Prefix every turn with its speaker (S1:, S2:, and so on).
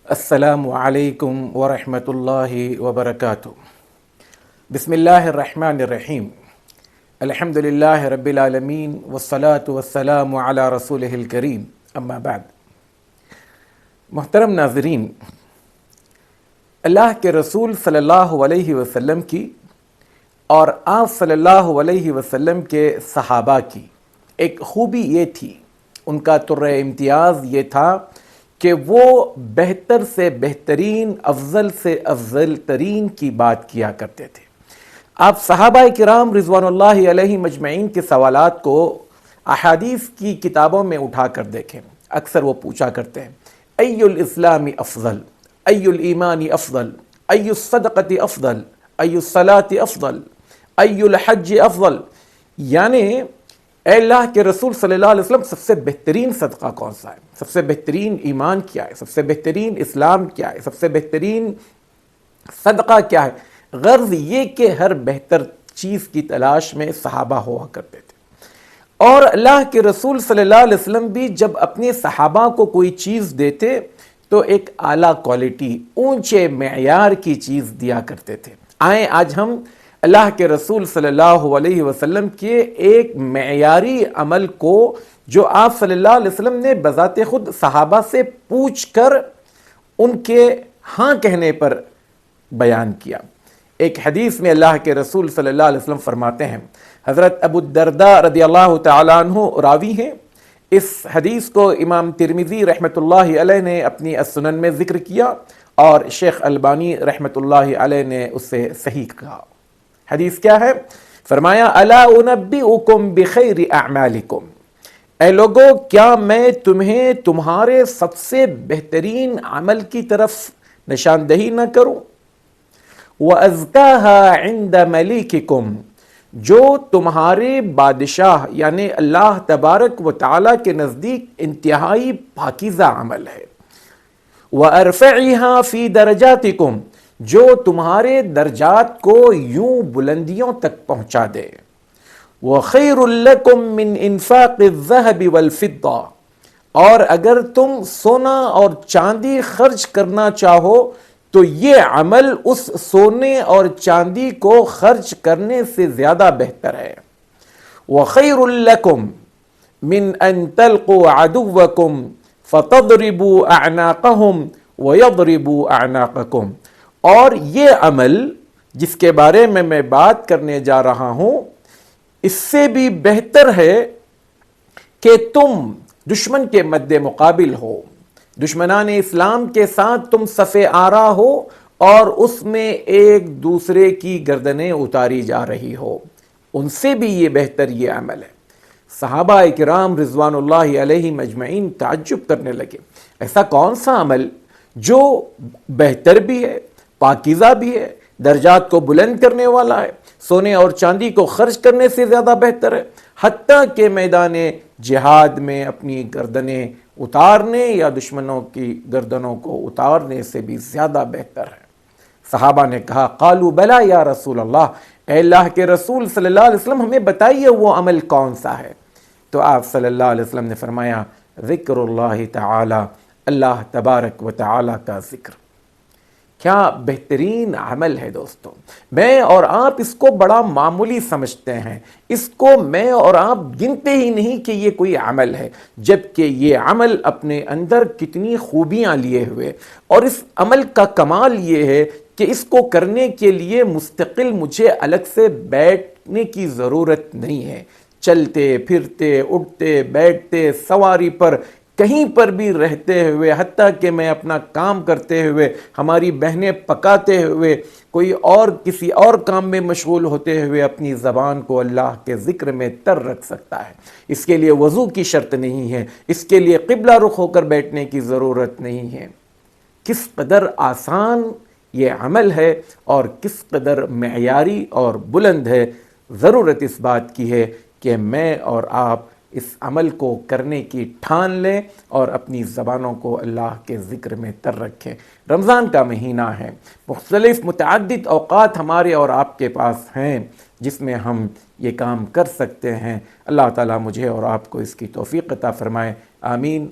S1: السلام علیکم ورحمۃ اللہ وبرکاتہ۔ بسم اللہ الرحمن الرحیم۔ الحمد للہ رب العالمین والصلاة والسلام علی رسولہ الکریم، اما بعد۔ محترم ناظرین، اللہ کے رسول صلی اللہ علیہ وسلم کی اور آپ صلی اللہ علیہ وسلم کے صحابہ کی ایک خوبی یہ تھی، ان کا طرۂ امتیاز یہ تھا کہ وہ بہتر سے بہترین، افضل سے افضل ترین کی بات کیا کرتے تھے۔ آپ صحابہ کرام رضوان اللہ علیہ مجمعین کے سوالات کو احادیث کی کتابوں میں اٹھا کر دیکھیں، اکثر وہ پوچھا کرتے ہیں ای الاسلام افضل، ای الایمان افضل، ای الصدقۃ افضل، ای الصلاۃ افضل، ای الحج افضل، یعنی اے اللہ کے رسول صلی اللہ علیہ وسلم سب سے بہترین صدقہ کون سا ہے، سب سے بہترین ایمان کیا ہے، سب سے بہترین اسلام کیا ہے، سب سے بہترین صدقہ کیا ہے۔ غرض یہ کہ ہر بہتر چیز کی تلاش میں صحابہ ہوا کرتے تھے، اور اللہ کے رسول صلی اللہ علیہ وسلم بھی جب اپنے صحابہ کو کوئی چیز دیتے تو ایک اعلیٰ کوالٹی، اونچے معیار کی چیز دیا کرتے تھے۔ آئیں آج ہم اللہ کے رسول صلی اللہ علیہ وسلم کے ایک معیاری عمل کو، جو آپ صلی اللہ علیہ وسلم نے بذات خود صحابہ سے پوچھ کر ان کے ہاں کہنے پر بیان کیا۔ ایک حدیث میں اللہ کے رسول صلی اللہ علیہ وسلم فرماتے ہیں، حضرت ابو الدرداء رضی اللہ تعالیٰ عنہ راوی ہیں، اس حدیث کو امام ترمذی رحمۃ اللہ علیہ نے اپنی السنن میں ذکر کیا، اور شیخ البانی رحمۃ اللہ علیہ نے اسے صحیح کہا۔ حدیث کیا ہے؟ فرمایا الا انبئکم بخیر اعمالکم، اے لوگو کیا میں تمہیں تمہارے سب سے بہترین عمل کی طرف نشاندہی نہ کروں؟ وَأَزْكَاهَا عِنْدَ مَلِيكِكُمْ، جو تمہارے بادشاہ یعنی اللہ تبارک و تعالیٰ کے نزدیک انتہائی پاکیزہ عمل ہے۔ وَأَرْفَعِهَا فِي دَرَجَاتِكُمْ، جو تمہارے درجات کو یوں بلندیوں تک پہنچا دے۔ وَخَيْرٌ لَكُمْ مِنْ إِنفَاقِ الذَّهَبِ وَالْفِضَّةِ، اور اگر تم سونا اور چاندی خرچ کرنا چاہو تو یہ عمل اس سونے اور چاندی کو خرچ کرنے سے زیادہ بہتر ہے۔ وَخَيْرٌ لَكُمْ مِنْ أَن تَلْقُوا عَدُوَّكُمْ فَتَضْرِبُوا أَعْنَاقَهُمْ وَيَضْرِبُوا أَعْنَاقَكُمْ، اور یہ عمل جس کے بارے میں بات کرنے جا رہا ہوں، اس سے بھی بہتر ہے کہ تم دشمن کے مد مقابل ہو، دشمنان اسلام کے ساتھ تم صف آرا ہو، اور اس میں ایک دوسرے کی گردنیں اتاری جا رہی ہو، ان سے بھی یہ بہتر یہ عمل ہے۔ صحابہ کرام رضوان اللہ علیہ مجمعین تعجب کرنے لگے، ایسا کون سا عمل جو بہتر بھی ہے، پاکیزہ بھی ہے، درجات کو بلند کرنے والا ہے، سونے اور چاندی کو خرچ کرنے سے زیادہ بہتر ہے، حتیٰ کہ میدان جہاد میں اپنی گردنیں اتارنے یا دشمنوں کی گردنوں کو اتارنے سے بھی زیادہ بہتر ہے۔ صحابہ نے کہا قالوا بلا یا رسول اللہ، اے اللہ کے رسول صلی اللہ علیہ وسلم ہمیں بتائیے وہ عمل کون سا ہے۔ تو آپ صلی اللہ علیہ وسلم نے فرمایا ذکر اللہ تعالی، اللہ تبارک و تعالی کا ذکر۔ کیا بہترین عمل ہے دوستو، میں اور آپ اس کو بڑا معمولی سمجھتے ہیں، اس کو میں اور آپ گنتے ہی نہیں کہ یہ کوئی عمل ہے، جبکہ یہ عمل اپنے اندر کتنی خوبیاں لیے ہوئے، اور اس عمل کا کمال یہ ہے کہ اس کو کرنے کے لیے مستقل مجھے الگ سے بیٹھنے کی ضرورت نہیں ہے، چلتے پھرتے اٹھتے بیٹھتے سواری پر کہیں پر بھی رہتے ہوئے، حتیٰ کہ میں اپنا کام کرتے ہوئے، ہماری بہنیں پکاتے ہوئے، کوئی اور کسی اور کام میں مشغول ہوتے ہوئے اپنی زبان کو اللہ کے ذکر میں تر رکھ سکتا ہے۔ اس کے لیے وضو کی شرط نہیں ہے، اس کے لیے قبلہ رخ ہو کر بیٹھنے کی ضرورت نہیں ہے۔ کس قدر آسان یہ عمل ہے اور کس قدر معیاری اور بلند ہے۔ ضرورت اس بات کی ہے کہ میں اور آپ اس عمل کو کرنے کی ٹھان لیں اور اپنی زبانوں کو اللہ کے ذکر میں تر رکھیں۔ رمضان کا مہینہ ہے، مختلف متعدد اوقات ہمارے اور آپ کے پاس ہیں جس میں ہم یہ کام کر سکتے ہیں۔ اللہ تعالیٰ مجھے اور آپ کو اس کی توفیق عطا فرمائے، آمین۔